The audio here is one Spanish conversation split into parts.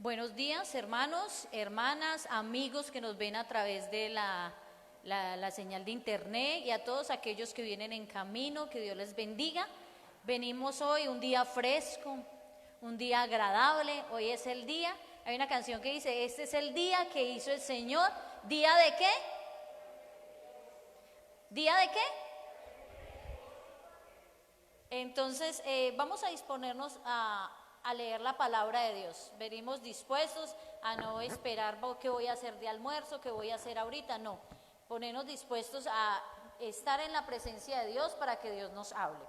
Buenos días, hermanos, hermanas, amigos que nos ven a través de la señal de internet y a todos aquellos que vienen en camino, que Dios les bendiga. Venimos hoy un día fresco, un día agradable, hoy es el día, hay una canción que dice, este es el día que hizo el Señor, ¿día de qué? ¿Día de qué? Entonces vamos a disponernos a leer la palabra de Dios. Venimos dispuestos a no esperar qué voy a hacer de almuerzo, qué voy a hacer ahorita, no. Ponernos dispuestos a estar en la presencia de Dios para que Dios nos hable.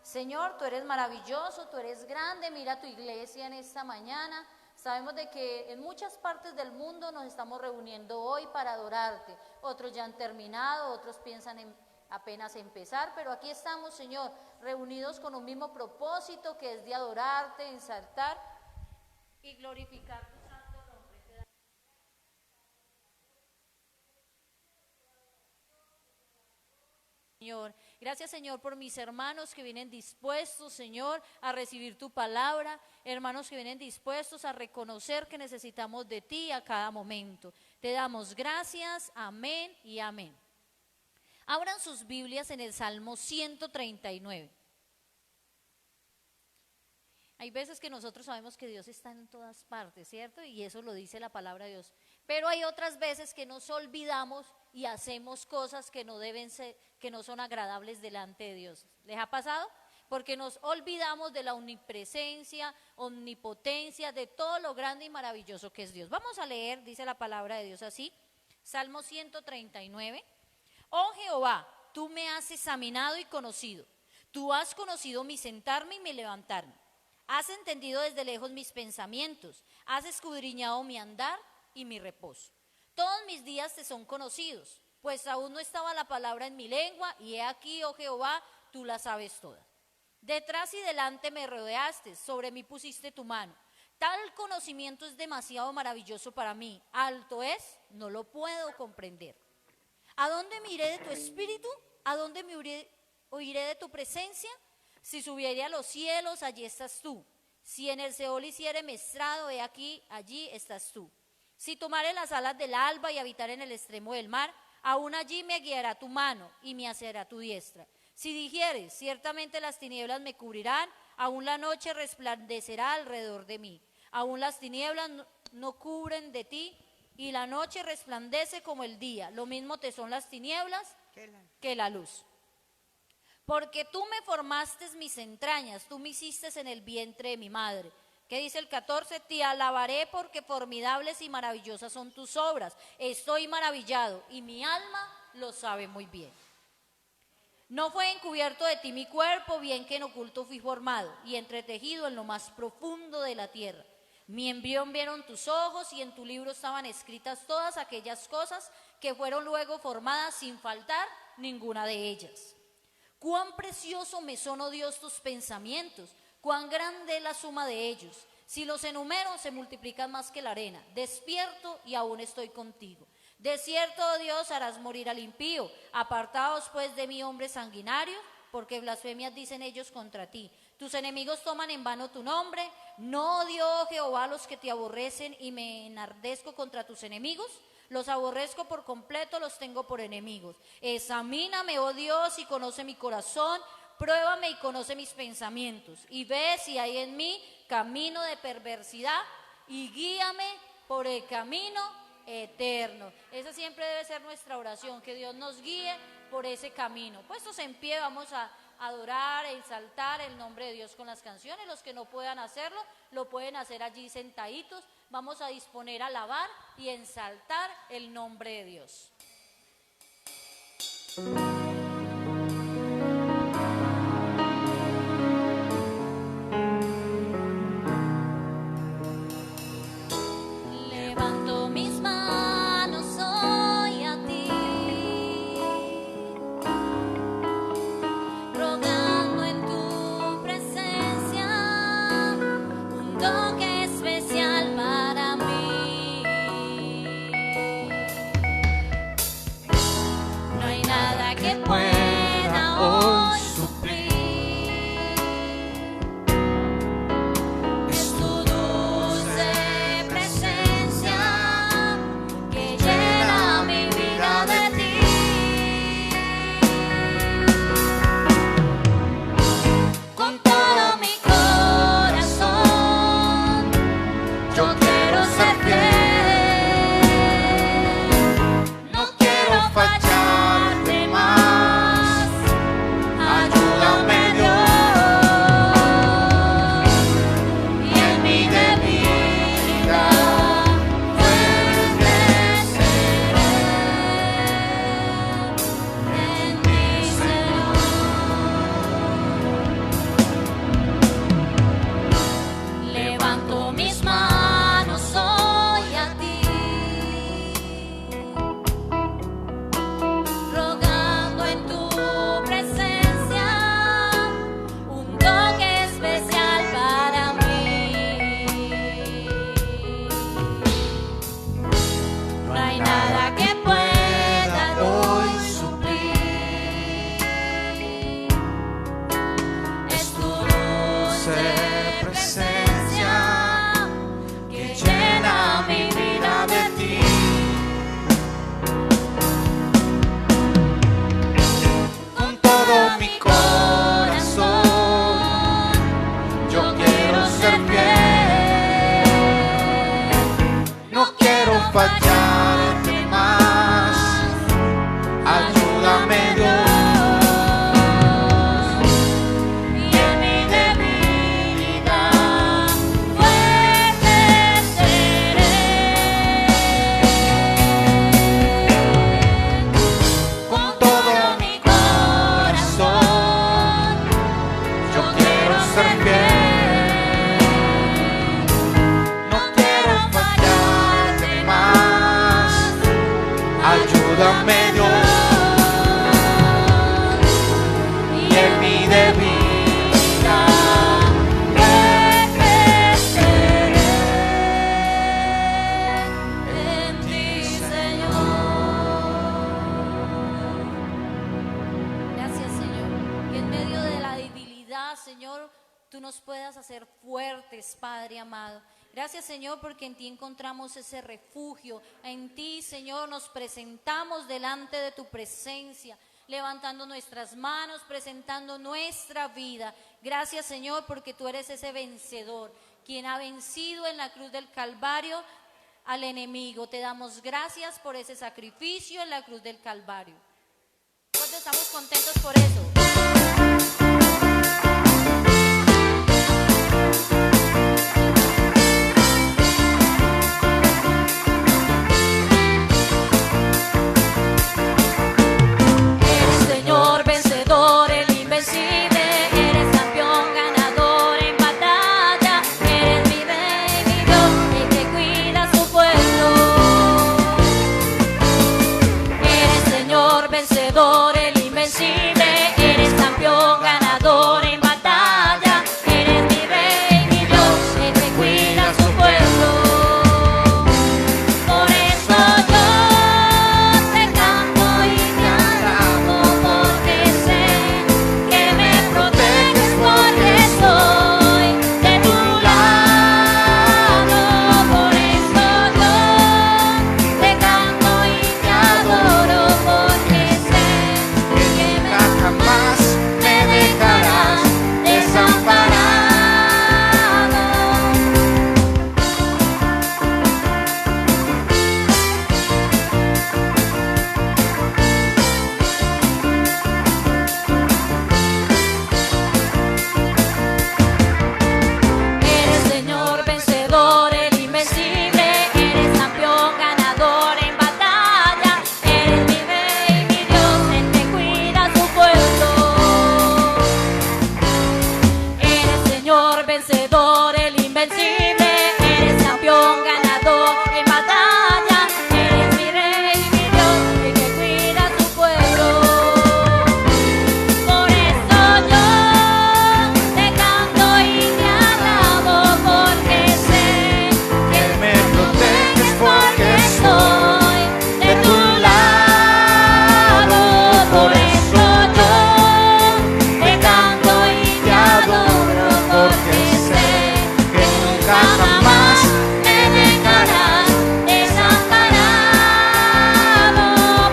Señor, tú eres maravilloso, tú eres grande, mira tu iglesia en esta mañana. Sabemos de que en muchas partes del mundo nos estamos reuniendo hoy para adorarte. Otros ya han terminado, otros piensan en apenas empezar, pero aquí estamos, Señor, reunidos con un mismo propósito que es de adorarte, exaltar y glorificar tu santo nombre. Señor, gracias, Señor, por mis hermanos que vienen dispuestos, Señor, a recibir tu palabra, hermanos que vienen dispuestos a reconocer que necesitamos de ti a cada momento. Te damos gracias, amén y amén. Abran sus Biblias en el Salmo 139. Hay veces que nosotros sabemos que Dios está en todas partes, ¿cierto? Y eso lo dice la palabra de Dios. Pero hay otras veces que nos olvidamos y hacemos cosas que no deben ser, que no son agradables delante de Dios. ¿Les ha pasado? Porque nos olvidamos de la omnipresencia, omnipotencia, de todo lo grande y maravilloso que es Dios. Vamos a leer, dice la palabra de Dios así, Salmo 139. Oh Jehová, tú me has examinado y conocido. Tú has conocido mi sentarme y mi levantarme. Has entendido desde lejos mis pensamientos. Has escudriñado mi andar y mi reposo. Todos mis días te son conocidos, pues aún no estaba la palabra en mi lengua, y he aquí, oh Jehová, tú la sabes todas. Detrás y delante me rodeaste, sobre mí pusiste tu mano. Tal conocimiento es demasiado maravilloso para mí. Alto es, no lo puedo comprender. ¿A dónde me iré de tu espíritu? ¿A dónde me oiré de tu presencia? Si subiere a los cielos, allí estás tú. Si en el Seol hiciere mi estrado, he aquí, allí estás tú. Si tomare las alas del alba y habitar en el extremo del mar, aún allí me guiará tu mano y me asirá tu diestra. Si dijeres, ciertamente las tinieblas me cubrirán, aún la noche resplandecerá alrededor de mí. Aún las tinieblas no cubren de ti, y la noche resplandece como el día. Lo mismo te son las tinieblas que la luz. Porque tú me formaste mis entrañas, tú me hiciste en el vientre de mi madre. ¿Qué dice el 14? Te alabaré porque formidables y maravillosas son tus obras. Estoy maravillado y mi alma lo sabe muy bien. No fue encubierto de ti mi cuerpo, bien que en oculto fui formado y entretejido en lo más profundo de la tierra. Mi embrión vieron tus ojos y en tu libro estaban escritas todas aquellas cosas que fueron luego formadas sin faltar ninguna de ellas. Cuán precioso me son, oh Dios, tus pensamientos, cuán grande es la suma de ellos. Si los enumero se multiplican más que la arena. Despierto y aún estoy contigo. De cierto, oh Dios, harás morir al impío. Apartaos pues de mí, hombres sanguinarios, porque blasfemias dicen ellos contra ti. Tus enemigos toman en vano tu nombre. ¿No odio, oh Jehová, a los que te aborrecen y me enardezco contra tus enemigos? Los aborrezco por completo, los tengo por enemigos. Examíname, oh Dios, y conoce mi corazón. Pruébame y conoce mis pensamientos. Y ve si hay en mí camino de perversidad y guíame por el camino eterno. Esa siempre debe ser nuestra oración, que Dios nos guíe por ese camino. Puestos en pie, vamos a adorar e exaltar el nombre de Dios con las canciones. Los que no puedan hacerlo, lo pueden hacer allí sentaditos. Vamos a disponer a alabar y exaltar el nombre de Dios. Levanto mis manos hoy a ti, rogando en tu presencia un toque especial para mí. No hay nada que fiel. No quiero fallarte más. Ayúdame, Dios. Y en mi debilidad fuerte seré. Con todo mi corazón, yo quiero ser fiel. No quiero fallarte más. Ayúdame, Dios. Y en mi debilidad fuerte seré en ti, Señor. Gracias, Señor. Que en medio de la debilidad, Señor, tú nos puedas hacer fuertes, Padre amado. Gracias, Señor, porque en ti encontramos ese refugio. En ti, Señor, nos presentamos delante de tu presencia, levantando nuestras manos, presentando nuestra vida. Gracias, Señor, porque tú eres ese vencedor, quien ha vencido en la cruz del Calvario al enemigo. Te damos gracias por ese sacrificio en la cruz del Calvario. Nosotros estamos contentos por eso. Eres Señor vencedor, el invencible. Eres campeón, ganador en batalla. Eres mi rey, mi Dios, el que cuida a su pueblo. Eres Señor vencedor, el invencible. Eres campeón, ganador en batalla. Eres mi rey, mi Dios, el que cuida a su pueblo. Por eso yo te canto y te alabo, porque sé que me proteges, porque estoy de tu lado. Por eso yo te canto y te adoro, porque sé que nunca jamás me dejarás desamparado. Eres Señor vencedor, el invencible. Eres campeón, ganador en batalla. Eres mi rey, mi Dios, el que cuida a su pueblo. Eres Señor vencedor, el invencible. Eres campeón, ganador en batalla. Eres mi rey, mi Dios, el que cuida a su pueblo. Por eso yo te canto y te alabo, porque sé que me proteges, porque estoy de tu lado. Por eso yo te canto y te adoro, porque sé que nunca jamás me dejarás desamparado.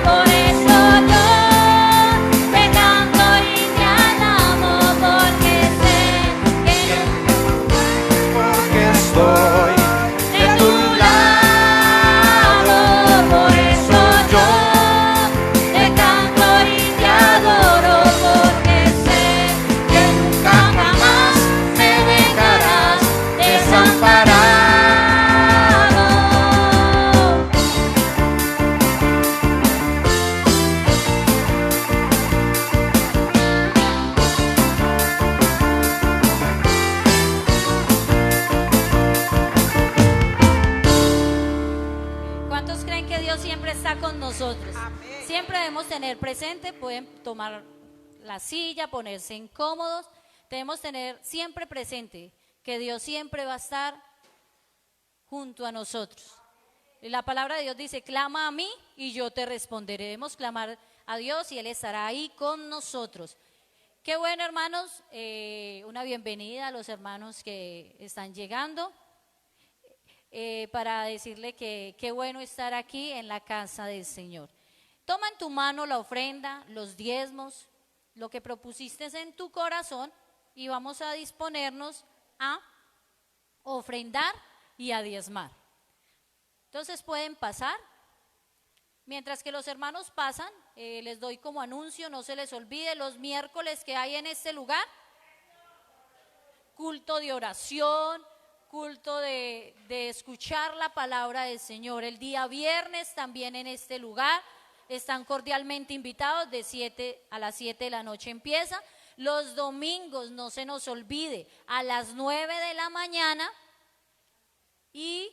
Por eso yo te canto y te alabo, porque sé que porque estoy de tu lado. Por eso yo te canto y te adoro, porque sé que nunca jamás me dejarás desamparado. ¿Cuántos creen que Dios siempre está con nosotros? Siempre debemos tener presente, pueden tomar la silla, ponerse incómodos, debemos tener siempre presente que Dios siempre va a estar junto a nosotros. Y la palabra de Dios dice, clama a mí y yo te responderé. Debemos clamar a Dios y Él estará ahí con nosotros. Qué bueno, hermanos, una bienvenida a los hermanos que están llegando. Para decirle que qué bueno estar aquí en la casa del Señor. Toma en tu mano la ofrenda, los diezmos, lo que propusiste en tu corazón y vamos a disponernos a ofrendar y a diezmar. Entonces pueden pasar. Mientras que los hermanos pasan, les doy como anuncio, no se les olvide, los miércoles que hay en este lugar, culto de oración, culto de escuchar la palabra del Señor. El día viernes también en este lugar están cordialmente invitados, a las 7 de la noche empieza. Los domingos, no se nos olvide, a las 9 de la mañana y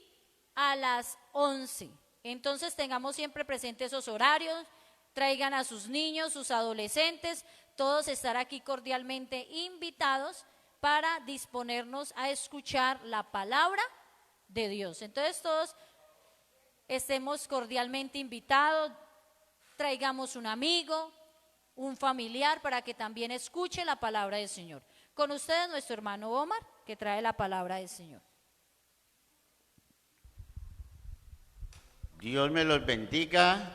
a las 11. Entonces tengamos siempre presentes esos horarios, traigan a sus niños, sus adolescentes, todos estar aquí cordialmente invitados para disponernos a escuchar la palabra de Dios. Entonces todos estemos cordialmente invitados, traigamos un amigo, un familiar para que también escuche la palabra del Señor. Con ustedes nuestro hermano Omar, que trae la palabra del Señor. Dios me los bendiga.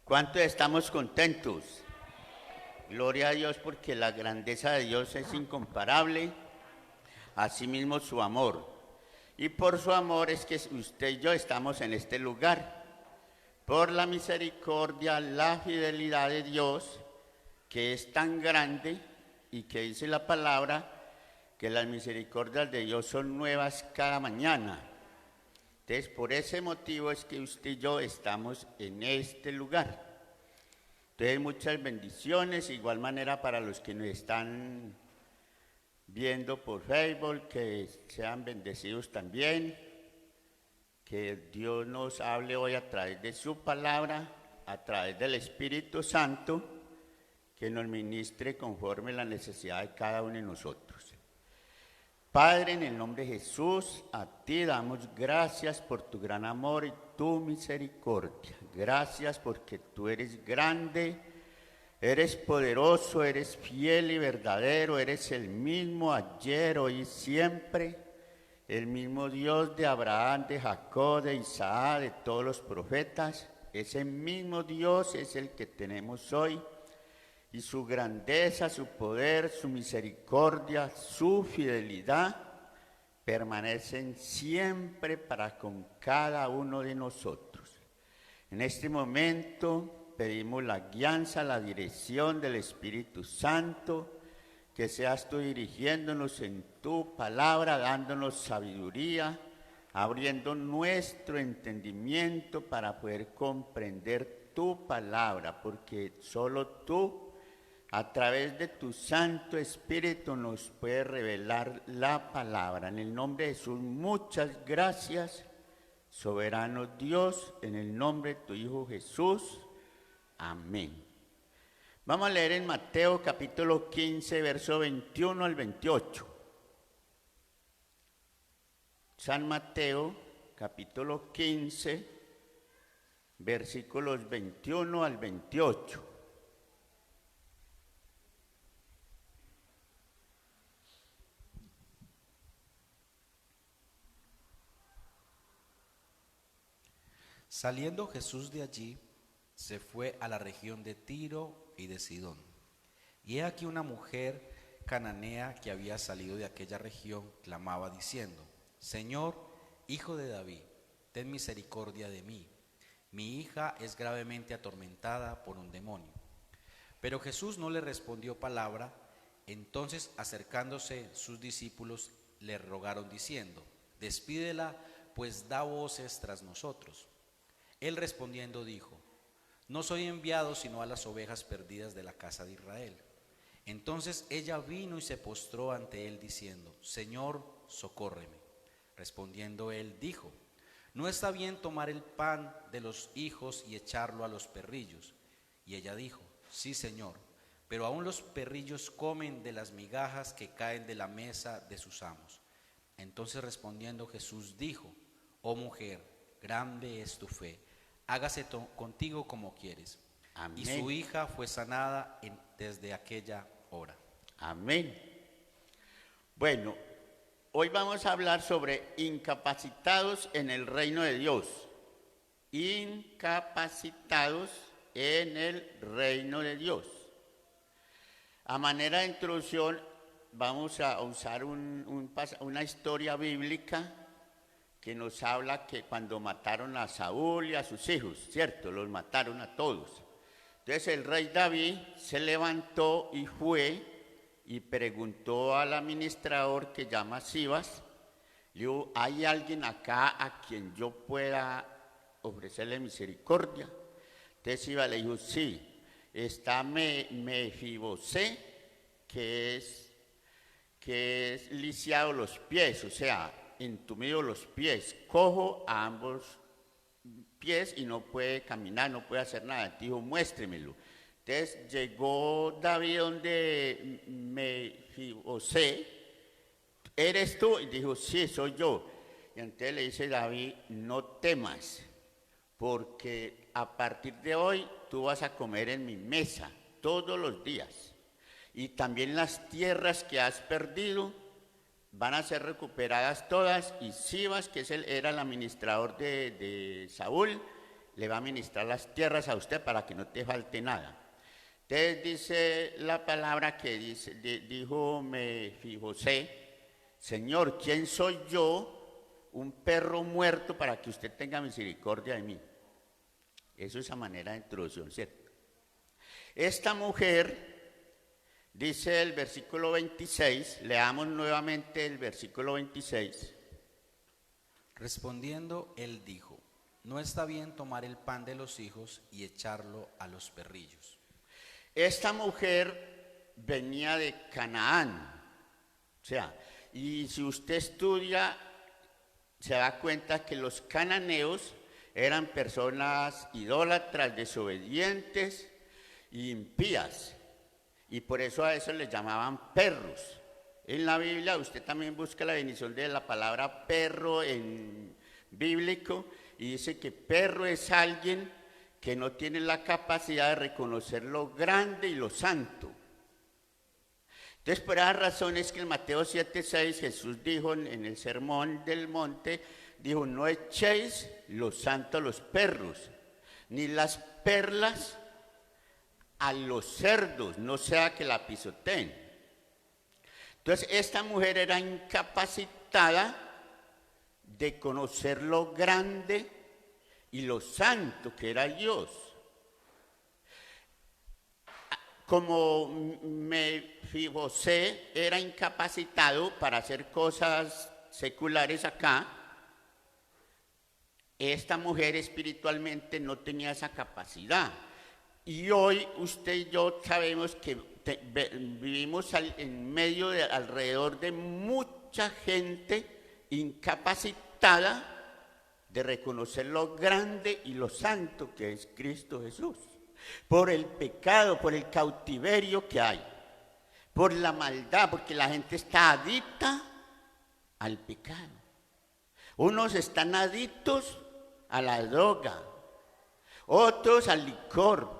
¿Cuántos estamos contentos? Gloria a Dios, porque la grandeza de Dios es incomparable, asimismo su amor. Y por su amor es que usted y yo estamos en este lugar. Por la misericordia, la fidelidad de Dios, que es tan grande y que dice la palabra que las misericordias de Dios son nuevas cada mañana. Entonces, por ese motivo es que usted y yo estamos en este lugar. Entonces, muchas bendiciones, igual manera para los que nos están viendo por Facebook, que sean bendecidos también, que Dios nos hable hoy a través de su palabra, a través del Espíritu Santo, que nos ministre conforme la necesidad de cada uno de nosotros. Padre, en el nombre de Jesús, a ti damos gracias por tu gran amor y tu misericordia. Gracias porque tú eres grande, eres poderoso, eres fiel y verdadero, eres el mismo ayer, hoy y siempre, el mismo Dios de Abraham, de Jacob, de Isaac, de todos los profetas. Ese mismo Dios es el que tenemos hoy. Y su grandeza, su poder, su misericordia, su fidelidad permanecen siempre para con cada uno de nosotros. En este momento pedimos la guianza, la dirección del Espíritu Santo, que seas tú dirigiéndonos en tu palabra, dándonos sabiduría, abriendo nuestro entendimiento para poder comprender tu palabra, porque solo tú, a través de tu Santo Espíritu, nos puede revelar la palabra. En el nombre de Jesús, muchas gracias, soberano Dios, en el nombre de tu Hijo Jesús. Amén. Vamos a leer en Mateo capítulo 15, verso 21 al 28. San Mateo capítulo 15, versículos 21 al 28. Saliendo Jesús de allí, se fue a la región de Tiro y de Sidón. Y he aquí una mujer cananea que había salido de aquella región, clamaba diciendo: Señor, Hijo de David, ten misericordia de mí. Mi hija es gravemente atormentada por un demonio. Pero Jesús no le respondió palabra. Entonces, acercándose sus discípulos, le rogaron diciendo: Despídela, pues da voces tras nosotros. Él respondiendo dijo: No soy enviado sino a las ovejas perdidas de la casa de Israel. Entonces ella vino y se postró ante él diciendo: Señor, socórreme. Respondiendo él dijo: No está bien tomar el pan de los hijos y echarlo a los perrillos. Y ella dijo: Sí, Señor, pero aún los perrillos comen de las migajas que caen de la mesa de sus amos. Entonces respondiendo Jesús dijo: Oh mujer, grande es tu fe, hágase contigo como quieres. Amén. Y su hija fue sanada desde aquella hora. Amén. Bueno, hoy vamos a hablar sobre incapacitados en el reino de Dios. Incapacitados en el reino de Dios. A manera de introducción, vamos a usar una historia bíblica que nos habla que cuando mataron a Saúl y a sus hijos, ¿cierto? Los mataron a todos. Entonces el rey David se levantó y fue y preguntó al administrador que llama Sibas, le dijo, ¿hay alguien acá a quien yo pueda ofrecerle misericordia? Entonces Sibas le dijo, sí, está Mefibosé, que es lisiado los pies, o sea, entumido los pies, cojo a ambos pies y no puede caminar, no puede hacer nada. Dijo, muéstremelo. Entonces llegó David donde Mefibosé, ¿eres tú? Y dijo, sí, soy yo. Y entonces le dice David, no temas, porque a partir de hoy tú vas a comer en mi mesa todos los días. Y también las tierras que has perdido van a ser recuperadas todas, y Sibas, que era el administrador de Saúl, le va a administrar las tierras a usted para que no te falte nada. Entonces dice la palabra que dijo Mefibosé, Señor, ¿quién soy yo, un perro muerto, para que usted tenga misericordia de mí? Eso es a manera de introducción, ¿cierto? Esta mujer, dice el versículo 26, leamos nuevamente el versículo 26. Respondiendo, él dijo, no está bien tomar el pan de los hijos y echarlo a los perrillos. Esta mujer venía de Canaán, o sea, y si usted estudia, se da cuenta que los cananeos eran personas idólatras, desobedientes e impías. Y por eso a eso les llamaban perros. En la Biblia usted también busca la definición de la palabra perro en bíblico y dice que perro es alguien que no tiene la capacidad de reconocer lo grande y lo santo. Entonces, por esa razón es que en Mateo 7:6 Jesús dijo en el sermón del monte, dijo, no echéis lo santo a los perros, ni las perlas a los cerdos, no sea que la pisoteen. Entonces, esta mujer era incapacitada de conocer lo grande y lo santo que era Dios. Como Mefibosé era incapacitado para hacer cosas seculares acá, esta mujer espiritualmente no tenía esa capacidad. Y hoy usted y yo sabemos que vivimos en medio de alrededor de mucha gente incapacitada de reconocer lo grande y lo santo que es Cristo Jesús. Por el pecado, por el cautiverio que hay, por la maldad, porque la gente está adicta al pecado. Unos están adictos a la droga, otros al licor,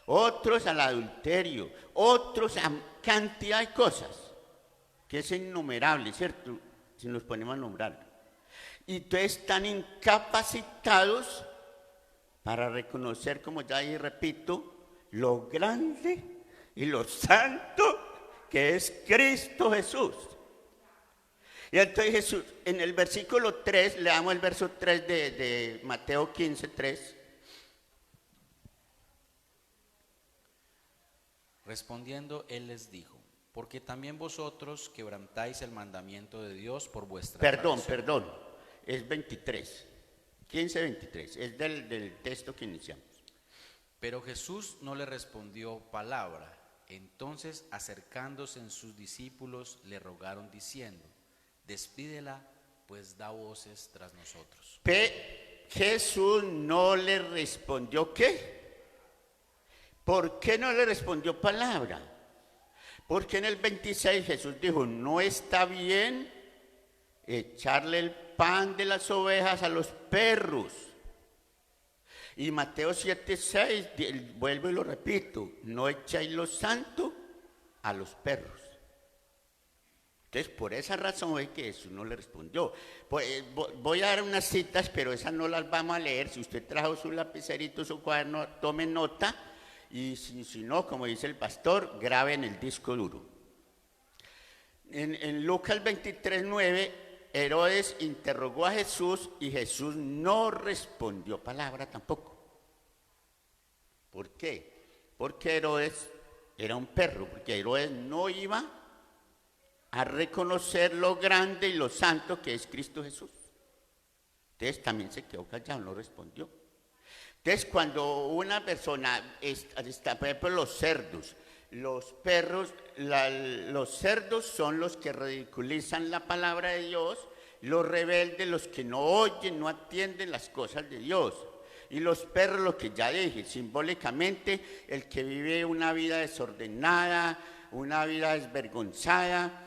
otros al adulterio, otros a cantidad de cosas, que es innumerable, ¿cierto? Si nos ponemos a nombrar. Y entonces están incapacitados para reconocer, como ya ahí repito, lo grande y lo santo que es Cristo Jesús. Y entonces Jesús, en el versículo 3, leamos el verso 3 de Mateo 15:3. Respondiendo, él les dijo, porque también vosotros quebrantáis el mandamiento de Dios por vuestra Perdón, es 23, 15:23, es del texto que iniciamos. Pero Jesús no le respondió palabra. Entonces, acercándose en sus discípulos, le rogaron diciendo, despídela, pues da voces tras nosotros. Jesús no le respondió ¿qué? ¿Por qué no le respondió palabra? Porque en el 26 Jesús dijo, no está bien echarle el pan de las ovejas a los perros. Y Mateo 7:6, vuelvo y lo repito, no echéis lo santo a los perros. Entonces, por esa razón es que Jesús no le respondió. Pues, voy a dar unas citas, pero esas no las vamos a leer. Si usted trajo su lapicerito, su cuaderno, tome nota. Y si no, como dice el pastor, grabe en el disco duro. en Lucas 23:9, Herodes interrogó a Jesús y Jesús no respondió palabra tampoco. ¿Por qué? Porque Herodes era un perro, porque Herodes no iba a reconocer lo grande y lo santo que es Cristo Jesús. Entonces también se quedó callado, no respondió. Entonces cuando una persona está, por ejemplo, los cerdos, los perros, los cerdos son los que ridiculizan la palabra de Dios, los rebeldes, los que no oyen, no atienden las cosas de Dios. Y los perros, lo que ya dije, simbólicamente, el que vive una vida desordenada, una vida desvergonzada,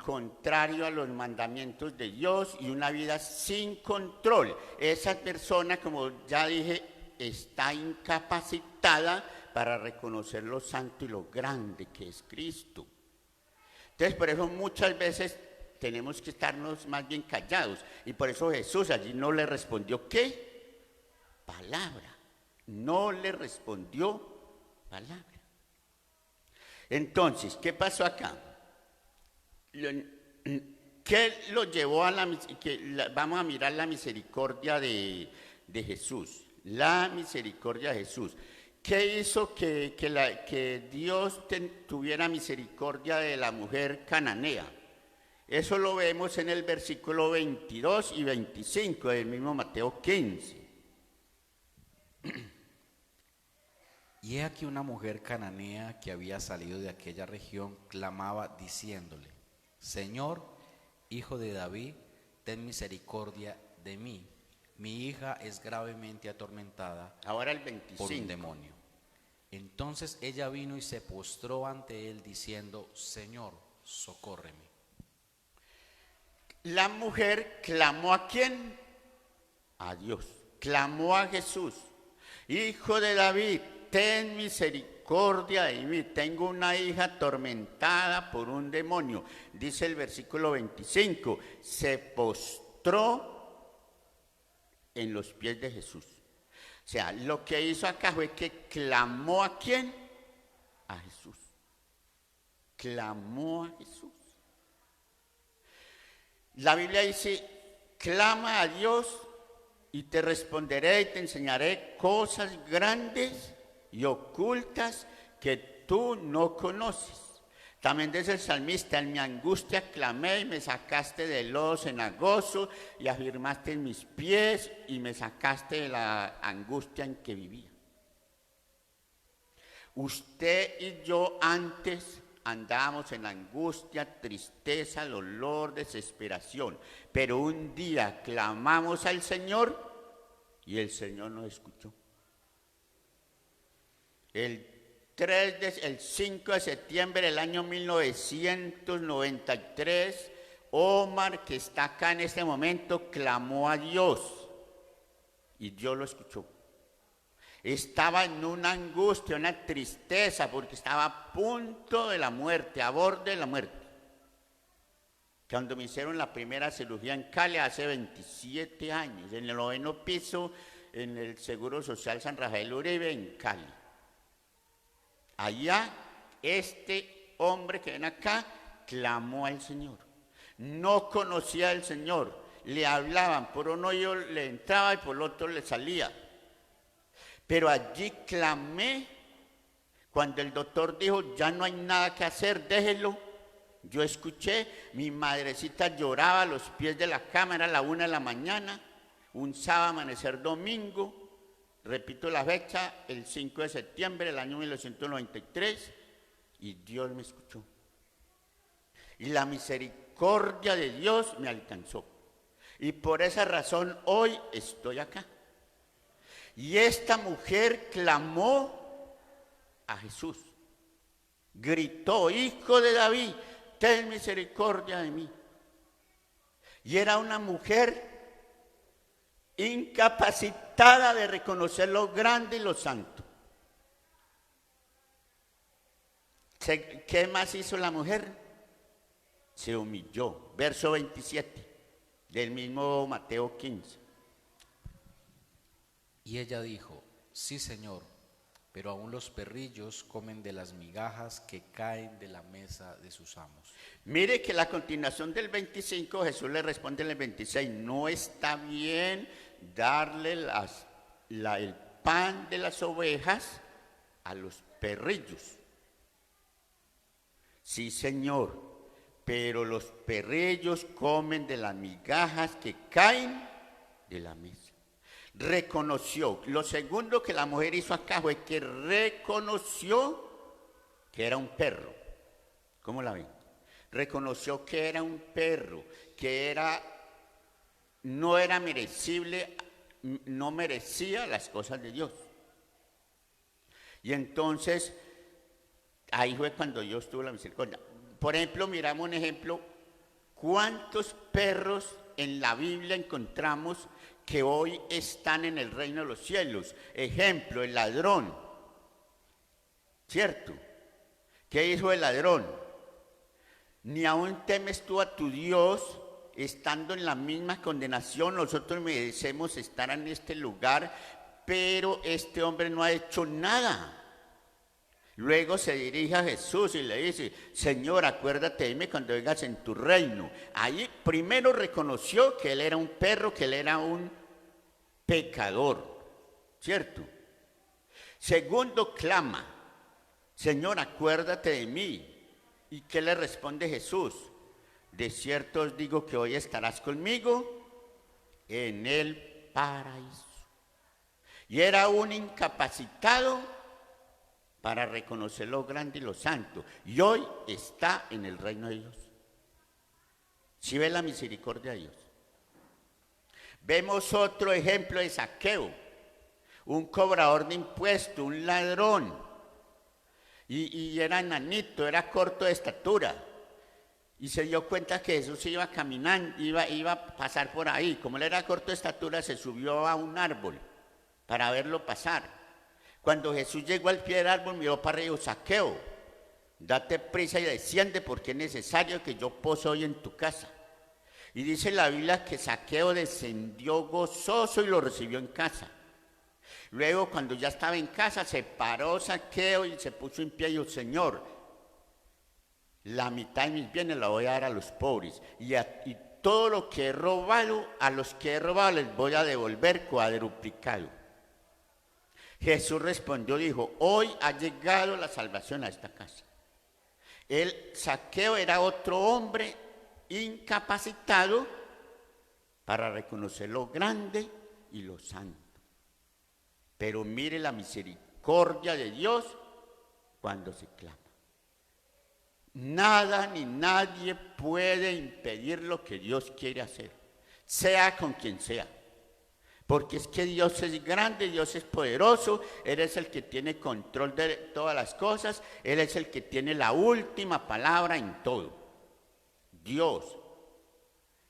contrario a los mandamientos de Dios y una vida sin control. Esa persona, como ya dije, está incapacitada para reconocer lo santo y lo grande que es Cristo. Entonces, por eso muchas veces tenemos que estarnos más bien callados. Y por eso Jesús allí no le respondió, ¿qué? Palabra. No le respondió palabra. Entonces, ¿qué pasó acá? ¿Qué lo llevó a vamos a mirar la misericordia de Jesús? La misericordia de Jesús. ¿Qué hizo que Dios tuviera misericordia de la mujer cananea? Eso lo vemos en el versículo 22 y 25 del mismo Mateo 15. Y he aquí una mujer cananea que había salido de aquella región clamaba diciéndole: Señor, hijo de David, ten misericordia de mí. Mi hija es gravemente atormentada Ahora el 25. por un demonio. Entonces ella vino y se postró ante él diciendo: Señor, socórreme. La mujer clamó ¿a quién? A Dios. Clamó a Jesús: Hijo de David, ten misericordia de mí. Tengo una hija atormentada por un demonio. Dice el versículo 25. Se postró en los pies de Jesús. O sea, lo que hizo acá fue que clamó ¿a quién? A Jesús. Clamó a Jesús. La Biblia dice: clama a Dios y te responderé y te enseñaré cosas grandes y ocultas que tú no conoces. También dice el salmista: en mi angustia clamé y me sacaste del lodo cenagoso y afirmaste en mis pies y me sacaste de la angustia en que vivía. Usted y yo antes andábamos en angustia, tristeza, dolor, desesperación, pero un día clamamos al Señor y el Señor nos escuchó. El 5 de septiembre del año 1993, Omar, que está acá en este momento, clamó a Dios y Dios lo escuchó. Estaba en una angustia, una tristeza, porque estaba a punto de la muerte, a borde de la muerte. Cuando me hicieron la primera cirugía en Cali hace 27 años, en el 9º piso, en el Seguro Social San Rafael Uribe, en Cali. Allá, este hombre que ven acá, clamó al Señor. No conocía al Señor. Le hablaban, por un oído le entraba y por el otro le salía. Pero allí clamé, cuando el doctor dijo: ya no hay nada que hacer, déjelo. Yo escuché, mi madrecita lloraba a los pies de la cama, era la 1 de la mañana, un sábado amanecer domingo, repito la fecha, el 5 de septiembre del año 1993, y Dios me escuchó. Y la misericordia de Dios me alcanzó. Y por esa razón hoy estoy acá. Y esta mujer clamó a Jesús, gritó: Hijo de David, ten misericordia de mí. Y era una mujer incapacitada de reconocer lo grande y lo santo. ¿Qué más hizo la mujer? Se humilló. Verso 27 del mismo Mateo 15. Y ella dijo: sí, Señor, pero aún los perrillos comen de las migajas que caen de la mesa de sus amos. Mire que la continuación del 25, Jesús le responde en el 26, no está bien darle el pan de las ovejas a los perrillos. Sí, Señor, pero los perrillos comen de las migajas que caen de la mesa. Reconoció. Lo segundo que la mujer hizo acá fue que reconoció que era un perro. ¿Cómo la ven? Reconoció que era un perro, que no era merecible, no merecía las cosas de Dios. Y entonces, ahí fue cuando Dios tuvo la misericordia. Por ejemplo, miramos un ejemplo, ¿cuántos perros en la Biblia encontramos que hoy están en el reino de los cielos? Ejemplo, el ladrón, ¿cierto? ¿Qué hizo el ladrón? Ni aún temes tú a tu Dios, estando en la misma condenación. Nosotros merecemos estar en este lugar, pero este hombre no ha hecho nada. Luego se dirige a Jesús y le dice, Señor, acuérdate de mí cuando vengas en tu reino. Ahí primero reconoció que él era un perro, que él era un pecador, ¿cierto? Segundo, clama, Señor, acuérdate de mí. ¿Y qué le responde Jesús? De cierto os digo que hoy estarás conmigo en el paraíso. Y era un incapacitado para reconocer lo grande y lo santo. Y hoy está en el reino de Dios. ¿Sí ve la misericordia de Dios? Vemos otro ejemplo de Zaqueo, un cobrador de impuestos, un ladrón. Y era enanito, era corto de estatura. Y se dio cuenta que Jesús iba caminando, iba a pasar por ahí. Como él era corto de estatura, se subió a un árbol para verlo pasar. Cuando Jesús llegó al pie del árbol, miró para arriba y dijo, Zaqueo, date prisa y desciende porque es necesario que yo pose hoy en tu casa. Y dice la Biblia que Zaqueo descendió gozoso y lo recibió en casa. Luego, cuando ya estaba en casa, se paró Zaqueo y se puso en pie y dijo, Señor, la mitad de mis bienes la voy a dar a los pobres. Y todo lo que he robado, a los que he robado les voy a devolver cuadruplicado. Jesús respondió, dijo, hoy ha llegado la salvación a esta casa. El Zaqueo era otro hombre incapacitado para reconocer lo grande y lo santo. Pero mire la misericordia de Dios cuando se clama. Nada ni nadie puede impedir lo que Dios quiere hacer, sea con quien sea. Porque es que Dios es grande, Dios es poderoso, Él es el que tiene control de todas las cosas, Él es el que tiene la última palabra en todo. Dios.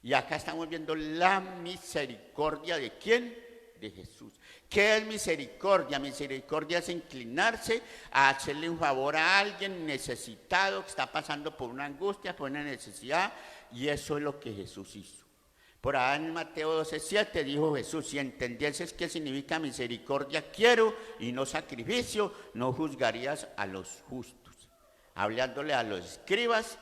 Y acá estamos viendo la misericordia de ¿quién? De Jesús. ¿Qué es misericordia? Misericordia es inclinarse a hacerle un favor a alguien necesitado que está pasando por una angustia, por una necesidad, y eso es lo que Jesús hizo. Por ahí en Mateo 12:7 dijo Jesús, si entendieses qué significa misericordia quiero y no sacrificio, no juzgarías a los justos. Hablándole a los escribas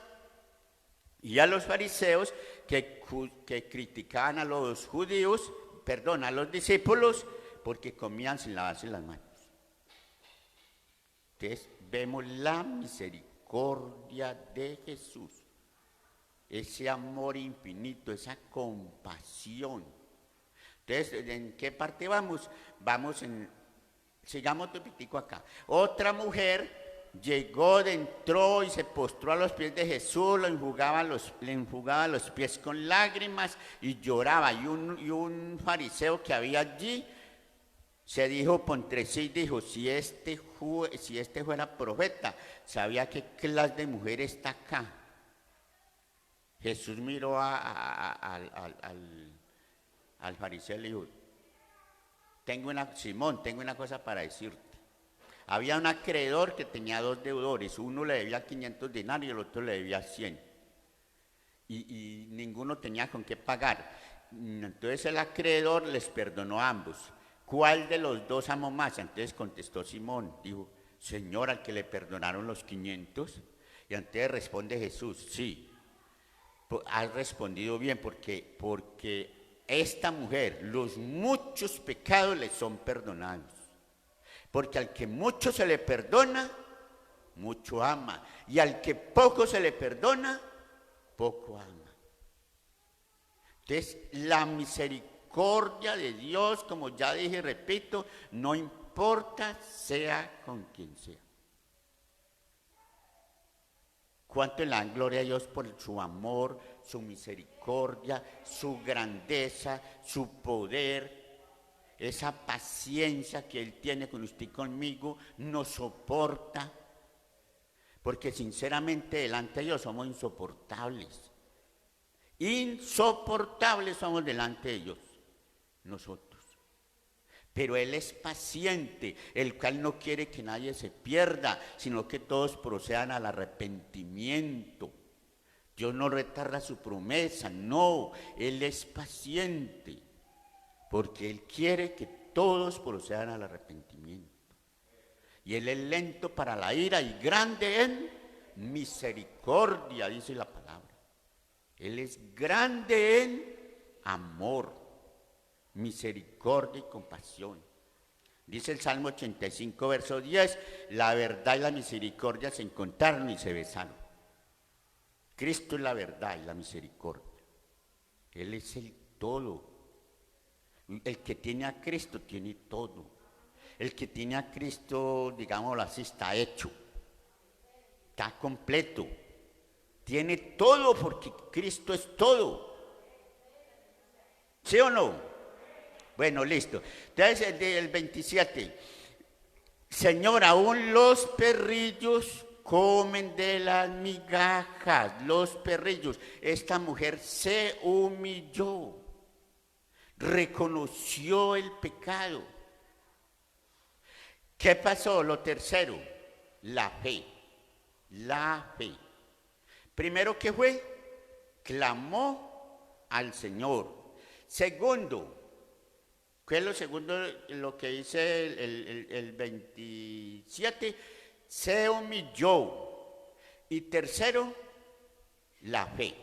y a los fariseos que criticaban a los judíos, a los discípulos, porque comían sin lavarse las manos. Entonces vemos la misericordia de Jesús. Ese amor infinito, esa compasión. Entonces, ¿en qué parte vamos? Sigamos un poquitico acá. Otra mujer llegó, entró y se postró a los pies de Jesús, le enjugaba los pies con lágrimas y lloraba. Y un fariseo que había allí se dijo entre sí y dijo, si este fuera profeta, sabía qué clase de mujer está acá. Jesús miró al fariseo y le dijo, Simón, tengo una cosa para decirte. Había un acreedor que tenía 2 deudores, uno le debía 500 dinarios y el otro le debía 100. Y ninguno tenía con qué pagar. Entonces el acreedor les perdonó a ambos. ¿cuál de los dos amo más? Entonces contestó Simón, dijo, Señor, al que le perdonaron los 500. Y entonces responde Jesús, sí, has respondido bien, porque esta mujer, los muchos pecados le son perdonados. Porque al que mucho se le perdona, mucho ama. Y al que poco se le perdona, poco ama. Entonces, la misericordia de Dios, como ya dije y repito, no importa sea con quien sea. ¿Cuánto le dan gloria a Dios por su amor, su misericordia, su grandeza, su poder, esa paciencia que Él tiene con usted y conmigo, nos soporta? Porque sinceramente delante de Dios somos insoportables. Insoportables somos delante de Dios, nosotros. Pero Él es paciente, el cual no quiere que nadie se pierda, sino que todos procedan al arrepentimiento. Dios no retarda su promesa, no, Él es paciente, porque Él quiere que todos procedan al arrepentimiento. Y Él es lento para la ira y grande en misericordia, dice la palabra. Él es grande en amor, misericordia y compasión. Dice el Salmo 85, verso 10, la verdad y la misericordia se encontraron y se besaron. Cristo es la verdad y la misericordia. Él es el todo. El que tiene a Cristo tiene todo. El que tiene a Cristo, digámoslo así, está hecho. Está completo. Tiene todo porque Cristo es todo. ¿Sí o no? Bueno, listo. Entonces el 27. Señor, aún los perrillos comen de las migajas. Los perrillos. Esta mujer se humilló. Reconoció el pecado. ¿Qué pasó? Lo tercero, la fe. La fe. Primero, ¿qué fue? Clamó al Señor. Segundo, ¿qué es lo segundo? Lo que dice el 27, se humilló. Y tercero, la fe.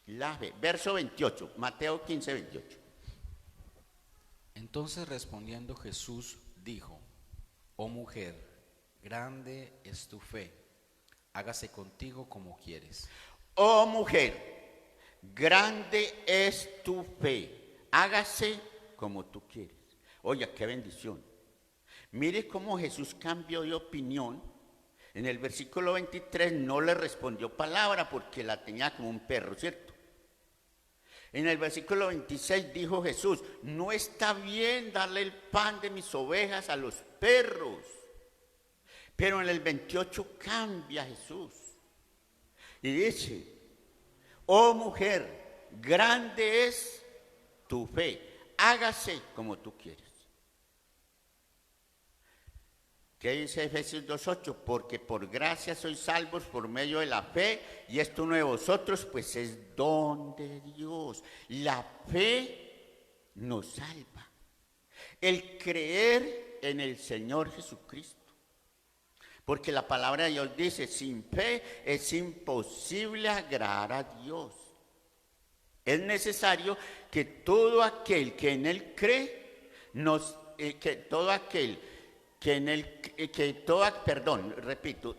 La fe. Verso 28, Mateo 15, 28. Entonces respondiendo Jesús dijo, oh mujer, grande es tu fe, hágase contigo como quieres. Oh mujer, grande es tu fe, hágase como tú quieres. Oye, qué bendición. Mire cómo Jesús cambió de opinión. En el versículo 23 no le respondió palabra porque la tenía como un perro, ¿cierto? En el versículo 26 dijo Jesús, no está bien darle el pan de mis ovejas a los perros. Pero en el 28 cambia Jesús y dice, oh mujer, grande es tu fe, hágase como tú quieres. ¿Qué dice Efesios 2:8? Porque por gracia sois salvos por medio de la fe, y esto no de vosotros, pues es don de Dios. La fe nos salva. El creer en el Señor Jesucristo. Porque la palabra de Dios dice, sin fe es imposible agradar a Dios. Es necesario que todo aquel que en Él cree,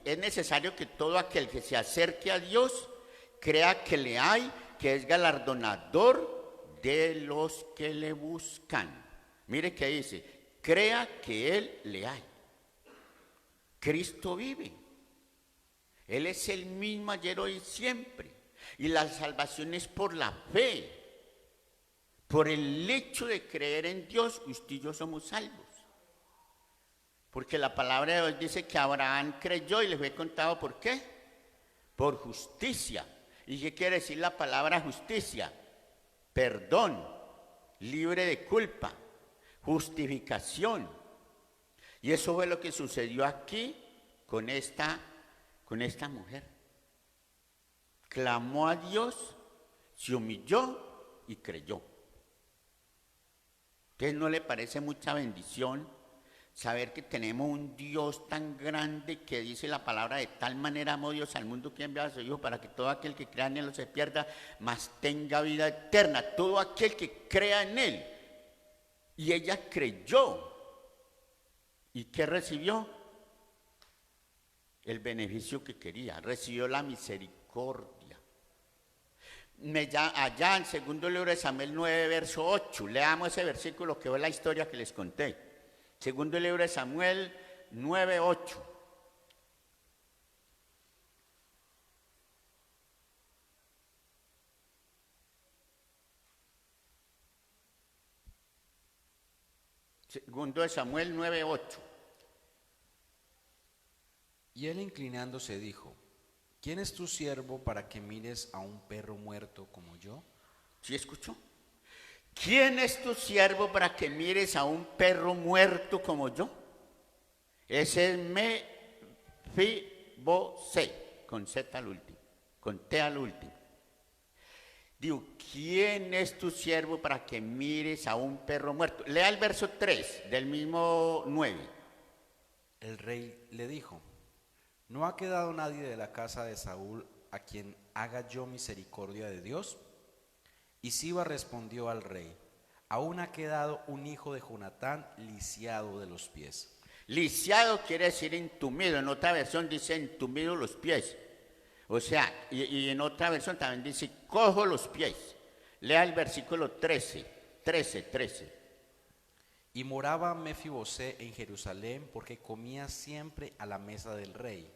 es necesario que todo aquel que se acerque a Dios crea que le hay, que es galardonador de los que le buscan. Mire que dice, crea que Él le hay. Cristo vive. Él es el mismo ayer, hoy y siempre. Y la salvación es por la fe. Por el hecho de creer en Dios, usted y yo somos salvos. Porque la palabra de Dios dice que Abraham creyó y les fue contado ¿por qué? Por justicia. ¿Y qué quiere decir la palabra justicia? Perdón, libre de culpa, justificación. Y eso fue lo que sucedió aquí con esta mujer. Clamó a Dios, se humilló y creyó. ¿Ustedes no le parece mucha bendición saber que tenemos un Dios tan grande que dice la palabra: de tal manera amó Dios al mundo que envía a su Hijo para que todo aquel que crea en Él no se pierda, mas tenga vida eterna? Todo aquel que crea en Él. Y ella creyó. ¿Y qué recibió? El beneficio que quería. Recibió la misericordia. Allá en segundo libro de Samuel 9, verso 8. Leamos ese versículo que fue la historia que les conté. Segundo libro de Samuel 9, 8. Segundo de Samuel 9, 8. Y él inclinándose dijo: ¿quién es tu siervo para que mires a un perro muerto como yo? ¿Sí escuchó? ¿Quién es tu siervo para que mires a un perro muerto como yo? Ese es Mefibosé, con Z al último, con T al último. Digo, ¿quién es tu siervo para que mires a un perro muerto? Lea el verso 3 del mismo 9. El rey le dijo: ¿no ha quedado nadie de la casa de Saúl a quien haga yo misericordia de Dios? Y Siba respondió al rey: aún ha quedado un hijo de Jonatán lisiado de los pies. Lisiado quiere decir entumido. En otra versión dice entumido los pies. O sea, y en otra versión también dice cojo los pies. Lea el versículo 13. Y moraba Mefibosé en Jerusalén porque comía siempre a la mesa del rey,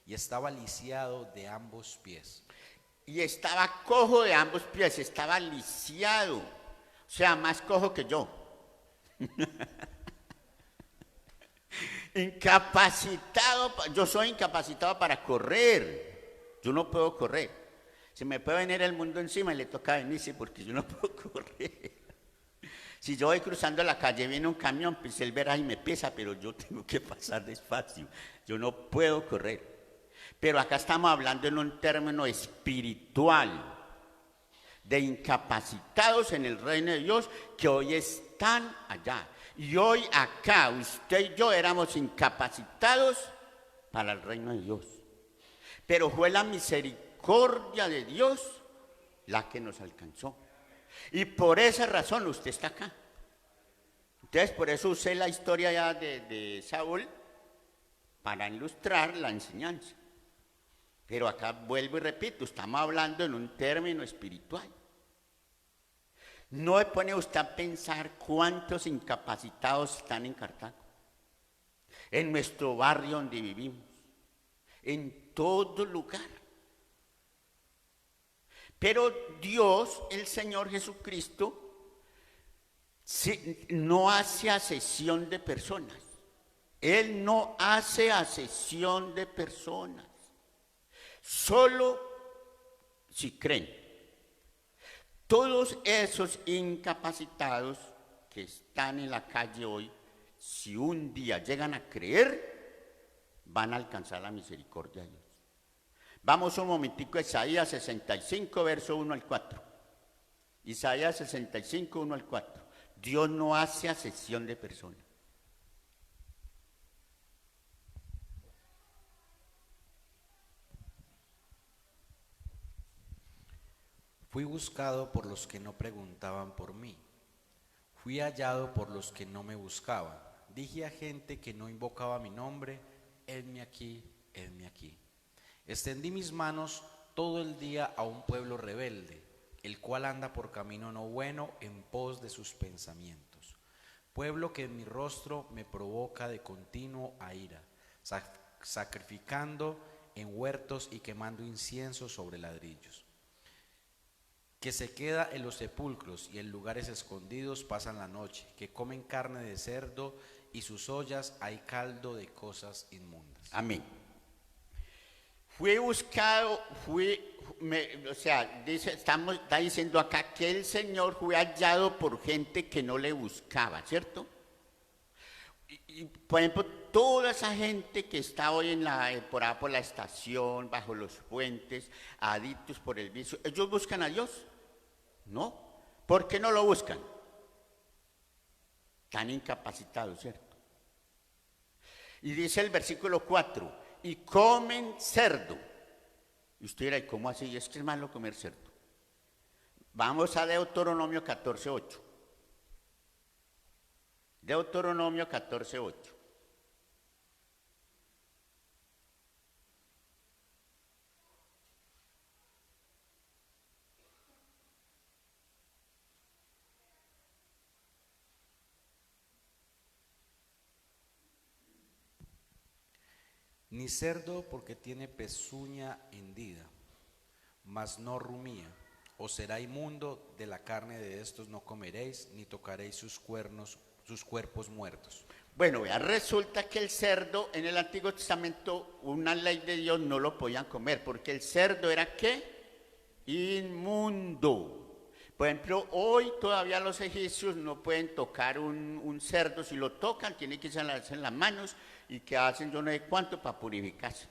y estaba lisiado de ambos pies. Y estaba cojo de ambos pies, estaba lisiado. O sea, más cojo que yo. Incapacitado, yo soy incapacitado para correr. Yo no puedo correr. Se me puede venir el mundo encima y le toca venirse porque yo no puedo correr. Si yo voy cruzando la calle, viene un camión, pues él verá y me pesa, pero yo tengo que pasar despacio. Yo no puedo correr. Pero acá estamos hablando en un término espiritual, de incapacitados en el reino de Dios que hoy están allá. Y hoy acá, usted y yo éramos incapacitados para el reino de Dios. Pero fue la misericordia de Dios la que nos alcanzó. Y por esa razón usted está acá. Entonces, por eso usé la historia ya de Saúl para ilustrar la enseñanza. Pero acá vuelvo y repito, estamos hablando en un término espiritual. No se pone usted a pensar cuántos incapacitados están en Cartago, en nuestro barrio donde vivimos, en todo lugar. Pero Dios, el Señor Jesucristo, no hace acepción de personas. Él no hace acepción de personas. Solo si creen. Todos esos incapacitados que están en la calle hoy, si un día llegan a creer, van a alcanzar la misericordia de Dios. Vamos un momentico a Isaías 65, verso 1 al 4. Isaías 65, 1 al 4. Dios no hace acepción de personas. Fui buscado por los que no preguntaban por mí. Fui hallado por los que no me buscaban. Dije a gente que no invocaba mi nombre: hedme aquí, hedme aquí. Extendí mis manos todo el día a un pueblo rebelde, el cual anda por camino no bueno en pos de sus pensamientos. Pueblo que en mi rostro me provoca de continuo a ira, sacrificando en huertos y quemando incienso sobre ladrillos. Que se queda en los sepulcros y en lugares escondidos pasan la noche, que comen carne de cerdo y sus ollas hay caldo de cosas inmundas. Amén. Fui buscado, está diciendo acá que el Señor fue hallado por gente que no le buscaba, ¿cierto? Y por ejemplo, toda esa gente que está hoy por ahí por la estación, bajo los puentes, adictos por el vicio, ¿ellos buscan a Dios? No. ¿Por qué no lo buscan? Están incapacitados, ¿cierto? Y dice el versículo 4, y comen cerdo. Y usted dirá, ¿y cómo así? Es que es malo comer cerdo. Vamos a Deuteronomio 14:8. Deuteronomio 14:8. Ni cerdo porque tiene pezuña hendida, mas no rumía. Os será inmundo, de la carne de estos no comeréis, ni tocaréis sus cuerpos muertos. Bueno, vea, resulta que el cerdo en el Antiguo Testamento, una ley de Dios, no lo podían comer, porque el cerdo era ¿qué? Inmundo. Por ejemplo, hoy todavía los egipcios no pueden tocar un cerdo. Si lo tocan, tienen que lavarse en las manos y que hacen yo no sé cuánto para purificarse.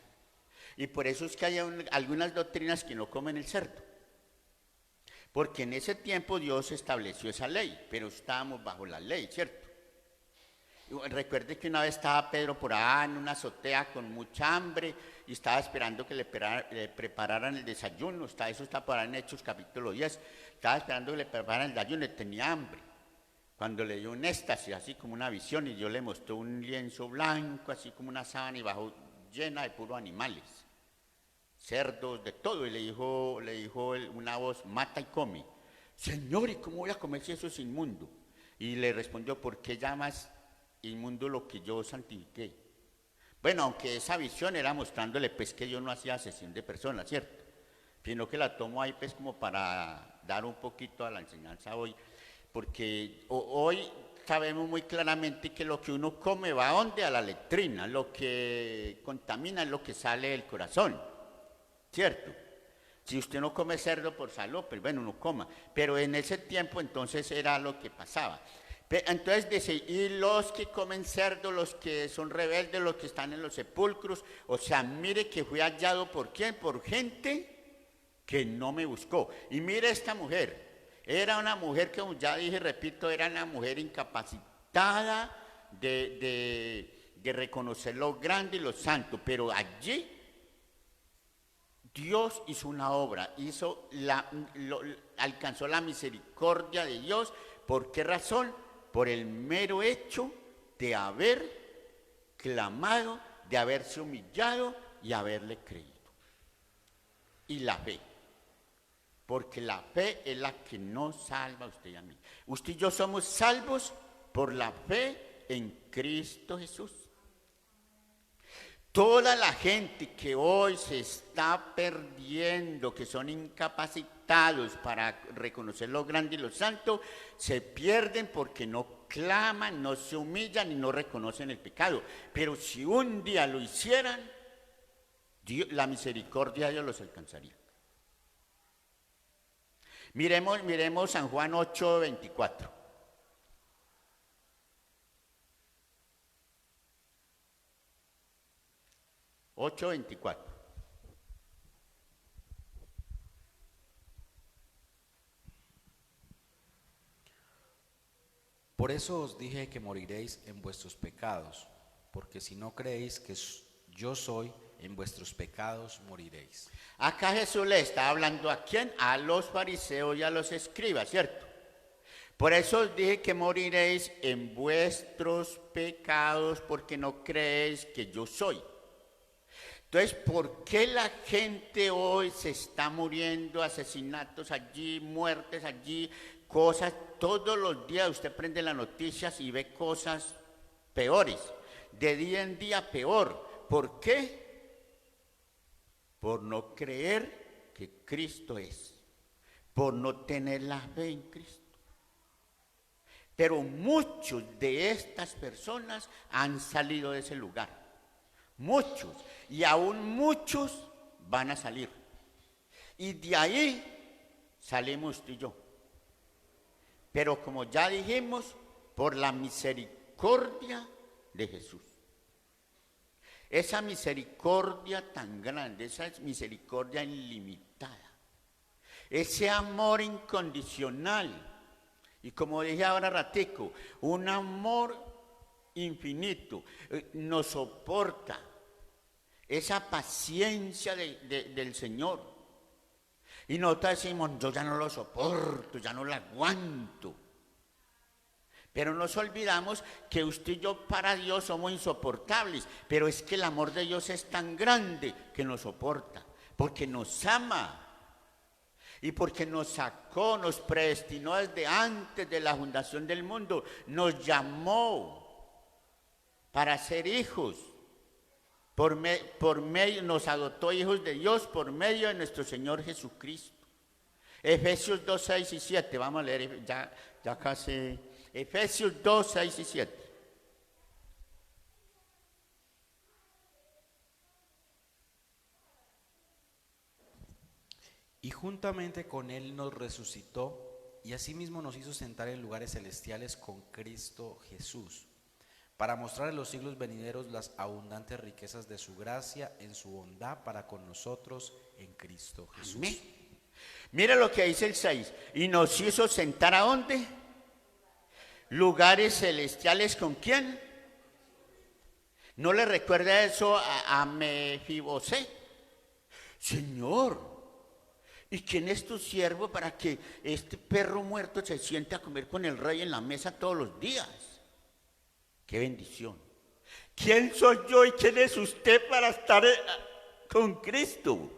Y por eso es que hay algunas doctrinas que no comen el cerdo. Porque en ese tiempo Dios estableció esa ley, pero estábamos bajo la ley, ¿cierto? Recuerde que una vez estaba Pedro por allá en una azotea con mucha hambre y estaba esperando que le prepararan el desayuno. Eso está por ahí en Hechos capítulo 10. Estaba esperando que le prepararan el desayuno y tenía hambre. Cuando le dio un éxtasis, así como una visión, y Dios le mostró un lienzo blanco, así como una sábana, y bajo llena de puros animales, cerdos, de todo. Y le dijo una voz, mata y come. Señor, ¿y cómo voy a comer si eso es inmundo? Y le respondió, ¿por qué llamas inmundo lo que yo santifiqué? Bueno, aunque esa visión era mostrándole pues que yo no hacía asesión de personas, ¿cierto? Sino que la tomo ahí pues como para dar un poquito a la enseñanza hoy, porque hoy sabemos muy claramente que lo que uno come va a dónde, a la letrina, lo que contamina es lo que sale del corazón, ¿cierto? Si usted no come cerdo por salud, pues bueno, no coma, pero en ese tiempo entonces era lo que pasaba. Entonces dice, y los que comen cerdo, los que son rebeldes, los que están en los sepulcros, o sea, mire que fui hallado por quién, por gente que no me buscó. Y mire esta mujer, era una mujer que, como ya dije, repito, era una mujer incapacitada de reconocer lo grande y lo santo, pero allí Dios hizo una obra, alcanzó la misericordia de Dios. ¿Por qué razón? Por el mero hecho de haber clamado, de haberse humillado y haberle creído. Y la fe, porque la fe es la que nos salva a usted y a mí. Usted y yo somos salvos por la fe en Cristo Jesús. Toda la gente que hoy se está perdiendo, que son incapacitados para reconocer lo grande y lo santo, se pierden porque no claman, no se humillan y no reconocen el pecado. Pero si un día lo hicieran, la misericordia de Dios los alcanzaría. Miremos San Juan 8:24. Por eso os dije que moriréis en vuestros pecados, porque si no creéis que yo soy, en vuestros pecados moriréis. Acá Jesús le está hablando ¿a quién? A los fariseos y a los escribas, ¿cierto? Por eso os dije que moriréis en vuestros pecados, porque no creéis que yo soy. Entonces, ¿por qué la gente hoy se está muriendo? Asesinatos allí, muertes allí, cosas, todos los días usted prende las noticias y ve cosas peores, de día en día peor. ¿Por qué? Por no creer que Cristo es, por no tener la fe en Cristo. Pero muchos de estas personas han salido de ese lugar, muchos, y aún muchos van a salir. Y de ahí salimos tú y yo. Pero como ya dijimos, por la misericordia de Jesús. Esa misericordia tan grande, esa misericordia ilimitada, ese amor incondicional Y como dije ahora ratico, un amor infinito, nos soporta esa paciencia del Señor. Y nosotros decimos, yo ya no lo soporto, ya no lo aguanto. Pero nos olvidamos que usted y yo para Dios somos insoportables, pero es que el amor de Dios es tan grande que nos soporta, porque nos ama. Y porque nos sacó, nos predestinó desde antes de la fundación del mundo, nos llamó para ser hijos, por medio, nos adoptó hijos de Dios por medio de nuestro Señor Jesucristo. Efesios 2, 6 y 7, vamos a leer ya casi, Efesios 2, 6 y 7. Y juntamente con Él nos resucitó y asimismo nos hizo sentar en lugares celestiales con Cristo Jesús, para mostrar en los siglos venideros las abundantes riquezas de su gracia en su bondad para con nosotros en Cristo Jesús. Amén. Mira lo que dice el 6. Y nos hizo sentar ¿a dónde? Lugares celestiales, ¿con quién? ¿No le recuerda eso a Mefibosé? Señor, ¿y quién es tu siervo para que este perro muerto se siente a comer con el rey en la mesa todos los días? ¡Qué bendición! ¿Quién soy yo y quién es usted para estar con Cristo?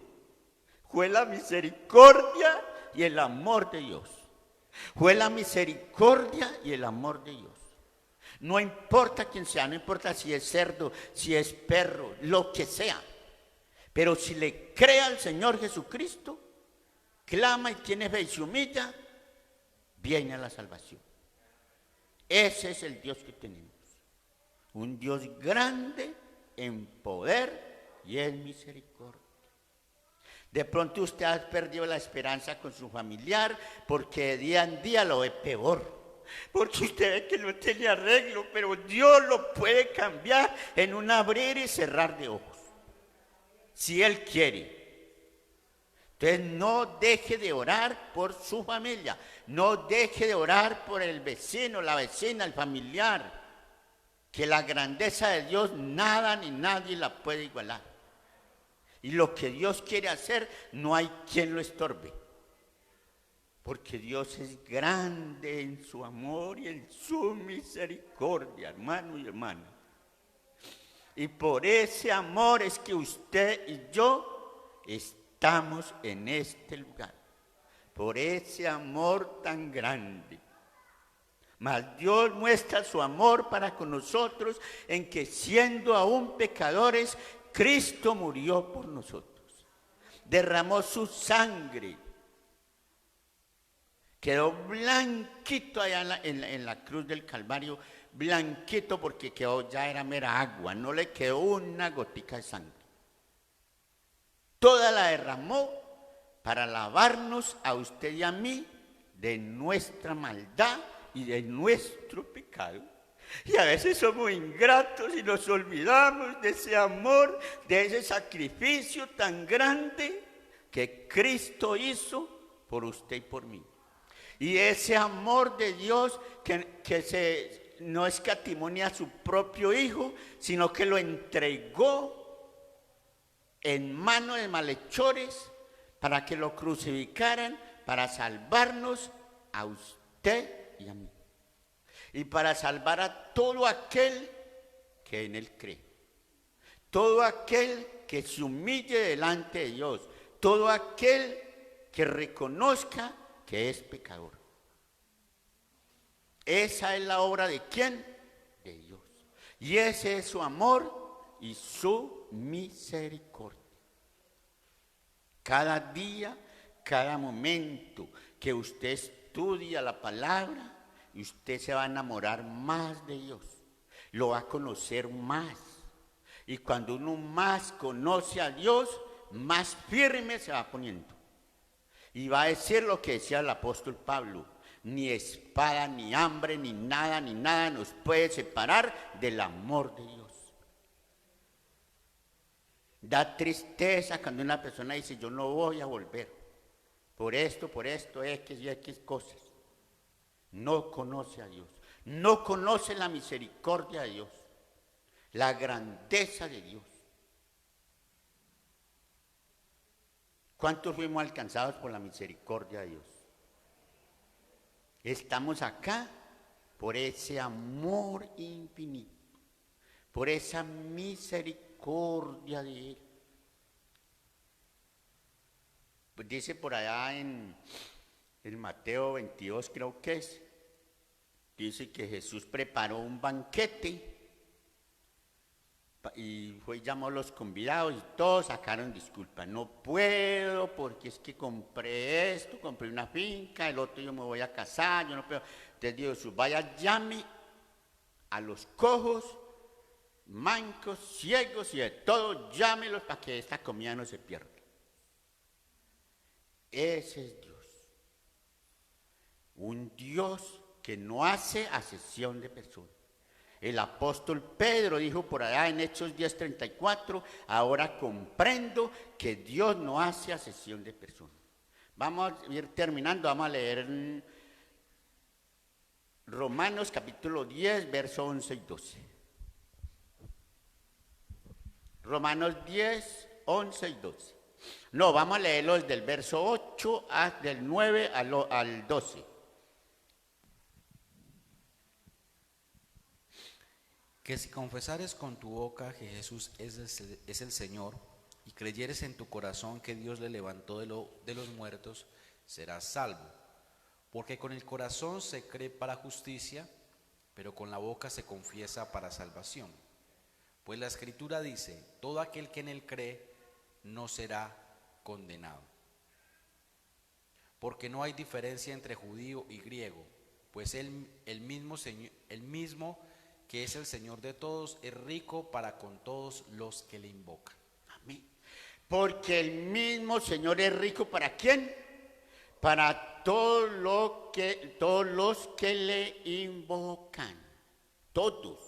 Fue la misericordia y el amor de Dios. Fue la misericordia y el amor de Dios. No importa quién sea, no importa si es cerdo, si es perro, lo que sea. Pero si le cree al Señor Jesucristo, clama y tiene fe y se humilla, viene a la salvación. Ese es el Dios que tenemos. Un Dios grande en poder y en misericordia. De pronto usted ha perdido la esperanza con su familiar porque de día en día lo ve peor. Porque usted ve que no tiene arreglo, pero Dios lo puede cambiar en un abrir y cerrar de ojos. Si Él quiere. Entonces no deje de orar por su familia, no deje de orar por el vecino, la vecina, el familiar, que la grandeza de Dios nada ni nadie la puede igualar. Y lo que Dios quiere hacer no hay quien lo estorbe, porque Dios es grande en su amor y en su misericordia, hermano y hermana. Y por ese amor es que usted y yo estamos en este lugar, por ese amor tan grande. Mas Dios muestra su amor para con nosotros en que siendo aún pecadores, Cristo murió por nosotros. Derramó su sangre. Quedó blanquito allá en la cruz del Calvario, blanquito porque ya era mera agua, no le quedó una gotica de sangre. Toda la derramó para lavarnos a usted y a mí de nuestra maldad y de nuestro pecado. Y a veces somos ingratos y nos olvidamos de ese amor, de ese sacrificio tan grande que Cristo hizo por usted y por mí. Y ese amor de Dios que no escatimó ni a su propio Hijo, sino que lo entregó en manos de malhechores para que lo crucificaran, para salvarnos a usted y a mí. Y para salvar a todo aquel que en Él cree. Todo aquel que se humille delante de Dios. Todo aquel que reconozca que es pecador. Esa es la obra de ¿quién? De Dios. Y ese es su amor y su misericordia. Cada día, cada momento que usted estudia la palabra, y usted se va a enamorar más de Dios, lo va a conocer más. Y cuando uno más conoce a Dios, más firme se va poniendo. Y va a decir lo que decía el apóstol Pablo: ni espada, ni hambre, ni nada nos puede separar del amor de Dios. Da tristeza cuando una persona dice: yo no voy a volver, por esto, X y X cosas. no conoce a Dios, no conoce la misericordia de Dios, la grandeza de Dios. ¿Cuántos fuimos alcanzados por la misericordia de Dios? Estamos acá por ese amor infinito, por esa misericordia de Él. Pues dice por allá en Mateo 22, creo que es, dice que Jesús preparó un banquete y fue y llamó a los convidados y todos sacaron disculpas. No puedo porque es que compré esto, compré una finca, el otro yo me voy a casar, yo no puedo. Entonces dijo Jesús, vaya, llame a los cojos, mancos, ciegos y de todo, llámelos para que esta comida no se pierda. Ese es Dios. Un Dios que no hace acepción de personas. El apóstol Pedro dijo por allá en Hechos 10:34, ahora comprendo que Dios no hace acepción de personas. Vamos a ir terminando, vamos a leer Romanos capítulo 10, versos 11 y 12. Romanos 10, 11 y 12. No, vamos a leerlo desde el verso 8 del 9 al 12. Que si confesares con tu boca que Jesús es el Señor, y creyeres en tu corazón que Dios le levantó de los muertos, serás salvo. Porque con el corazón se cree para justicia, pero con la boca se confiesa para salvación. Pues la Escritura dice, todo aquel que en él cree no será condenado. Porque no hay diferencia entre judío y griego, pues el mismo que es el Señor de todos, es rico para con todos los que le invocan. Amén. Porque el mismo Señor es rico, ¿para quién? Para todos los que le invocan. Todos.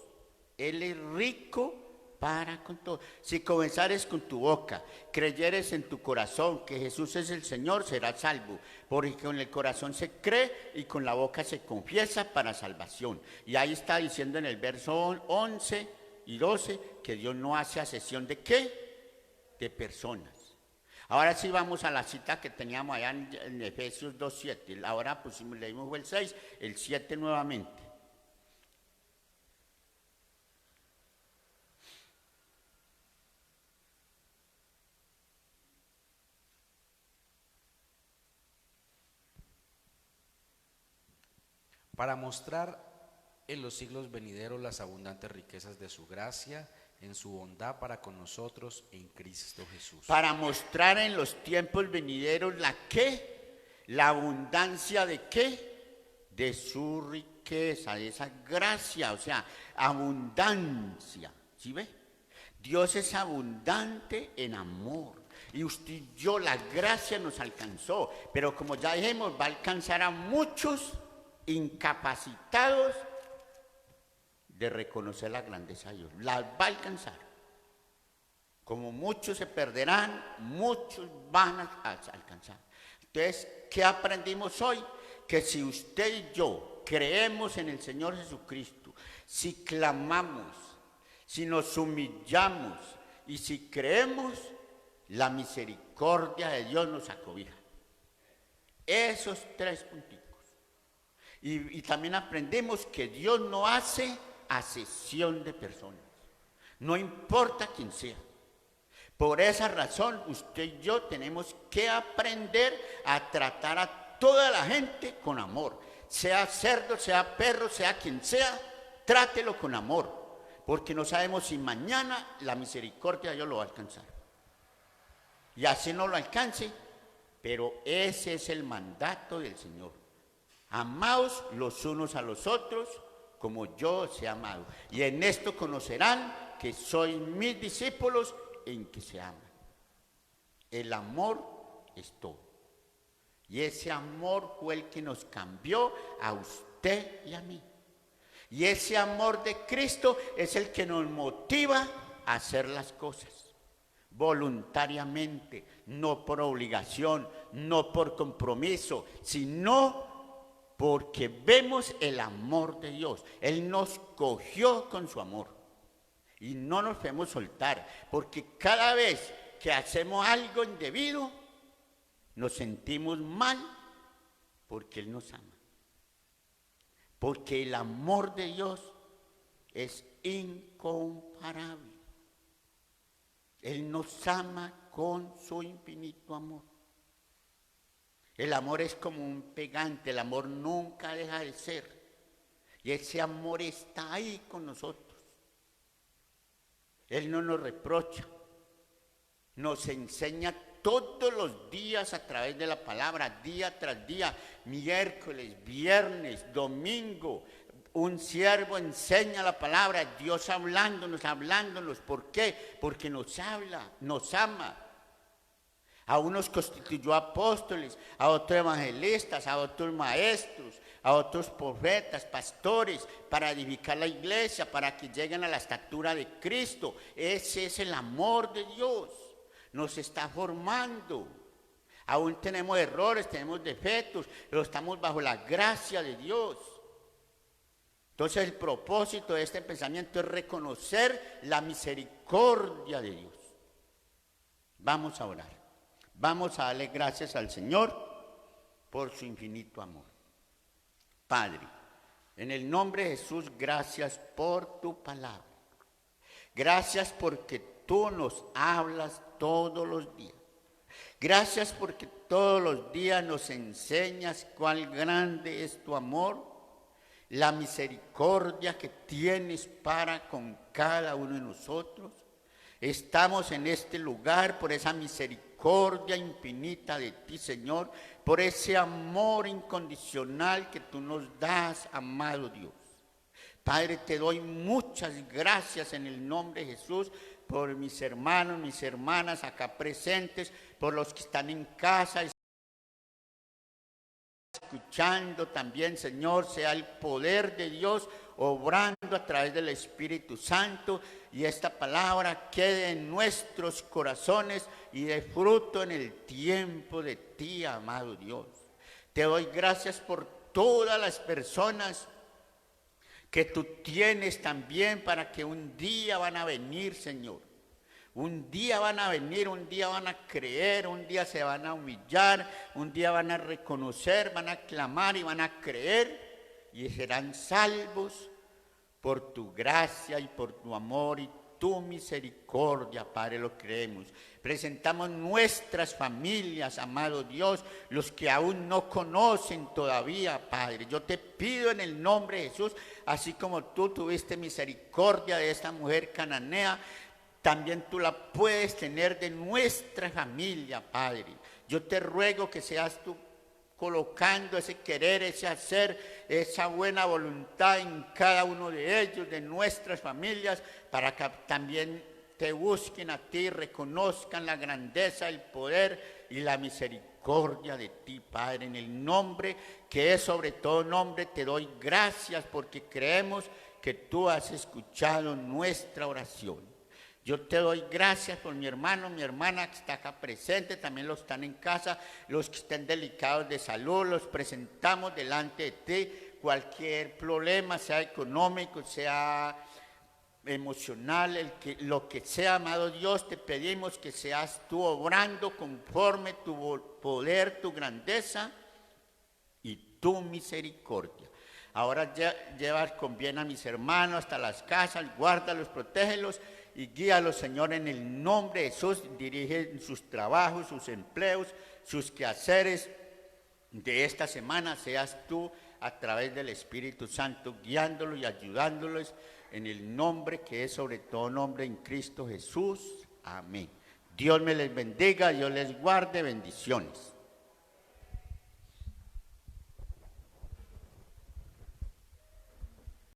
Él es rico para con todos. Si confesares con tu boca, creyeres en tu corazón que Jesús es el Señor, serás salvo. Porque con el corazón se cree y con la boca se confiesa para salvación. Y ahí está diciendo en el verso 11 y 12 que Dios no hace acepción de ¿qué? De personas. Ahora sí vamos a la cita que teníamos allá en Efesios 2:7. Ahora pusimos, leímos el 6, el 7 nuevamente. Para mostrar en los siglos venideros las abundantes riquezas de su gracia, en su bondad para con nosotros en Cristo Jesús. Para mostrar en los tiempos venideros la ¿qué? La abundancia de ¿qué? De su riqueza, de esa gracia, o sea, abundancia. ¿Sí ve? Dios es abundante en amor. Y usted y yo, la gracia nos alcanzó, pero como ya dijimos, va a alcanzar a muchos incapacitados de reconocer la grandeza de Dios. Las va a alcanzar. Como muchos se perderán, muchos van a alcanzar. Entonces, ¿qué aprendimos hoy? Que si usted y yo creemos en el Señor Jesucristo, si clamamos, si nos humillamos y si creemos, la misericordia de Dios nos acobija. Esos 3 puntitos. Y también aprendemos que Dios no hace acepción de personas. No importa quién sea. Por esa razón, usted y yo tenemos que aprender a tratar a toda la gente con amor. Sea cerdo, sea perro, sea quien sea, trátelo con amor. Porque no sabemos si mañana la misericordia de Dios lo va a alcanzar. Y así no lo alcance, pero ese es el mandato del Señor. Amaos los unos a los otros como yo os he amado. Y en esto conocerán que sois mis discípulos, en que se aman. El amor es todo. Y ese amor fue el que nos cambió a usted y a mí. Y ese amor de Cristo es el que nos motiva a hacer las cosas voluntariamente, no por obligación, no por compromiso, sino porque vemos el amor de Dios. Él nos cogió con su amor y no nos podemos soltar, porque cada vez que hacemos algo indebido, nos sentimos mal porque Él nos ama. Porque el amor de Dios es incomparable. Él nos ama con su infinito amor. El amor es como un pegante, el amor nunca deja de ser. Y ese amor está ahí con nosotros. Él no nos reprocha, nos enseña todos los días a través de la palabra, día tras día, miércoles, viernes, domingo. Un siervo enseña la palabra, Dios hablándonos. ¿Por qué? Porque nos habla, nos ama. A unos constituyó apóstoles, a otros evangelistas, a otros maestros, a otros profetas, pastores, para edificar la iglesia, para que lleguen a la estatura de Cristo. Ese es el amor de Dios. Nos está formando. Aún tenemos errores, tenemos defectos, pero estamos bajo la gracia de Dios. Entonces el propósito de este pensamiento es reconocer la misericordia de Dios. Vamos a orar. Vamos a darle gracias al Señor por su infinito amor. Padre, en el nombre de Jesús, gracias por tu palabra. Gracias porque tú nos hablas todos los días. Gracias porque todos los días nos enseñas cuál grande es tu amor, la misericordia que tienes para con cada uno de nosotros. Estamos en este lugar por esa misericordia infinita de ti, Señor, por ese amor incondicional que tú nos das, amado Dios. Padre, te doy muchas gracias en el nombre de Jesús por mis hermanos, mis hermanas acá presentes, por los que están en casa escuchando también, Señor, sea el poder de Dios obrando a través del Espíritu Santo y esta palabra quede en nuestros corazones y dé fruto en el tiempo de ti, amado Dios. Te doy gracias por todas las personas que tú tienes también para que un día van a venir, Señor. Un día van a venir, un día van a creer, un día se van a humillar, un día van a reconocer, van a clamar y van a creer y serán salvos por tu gracia y por tu amor y tu misericordia, Padre, lo creemos. Presentamos nuestras familias, amado Dios, los que aún no conocen todavía, Padre. Yo te pido en el nombre de Jesús, así como tú tuviste misericordia de esta mujer cananea, también tú la puedes tener de nuestra familia, Padre. Yo te ruego que seas tú colocando ese querer, ese hacer, esa buena voluntad en cada uno de ellos, de nuestras familias, para que también te busquen a ti, reconozcan la grandeza, el poder y la misericordia de ti, Padre. En el nombre que es sobre todo nombre, te doy gracias porque creemos que tú has escuchado nuestra oración. Yo te doy gracias por mi hermano, mi hermana que está acá presente, también los que están en casa, los que estén delicados de salud, los presentamos delante de ti. Cualquier problema, sea económico, sea emocional, lo que sea, amado Dios, te pedimos que seas tú obrando conforme tu poder, tu grandeza y tu misericordia. Ahora llevas con bien a mis hermanos hasta las casas, guárdalos, protégelos y guíalos, Señor, en el nombre de Jesús. Dirige sus trabajos, sus empleos, sus quehaceres de esta semana. Seas tú a través del Espíritu Santo guiándolos y ayudándolos en el nombre que es sobre todo nombre, en Cristo Jesús. Amén. Dios me les bendiga, Dios les guarde, bendiciones.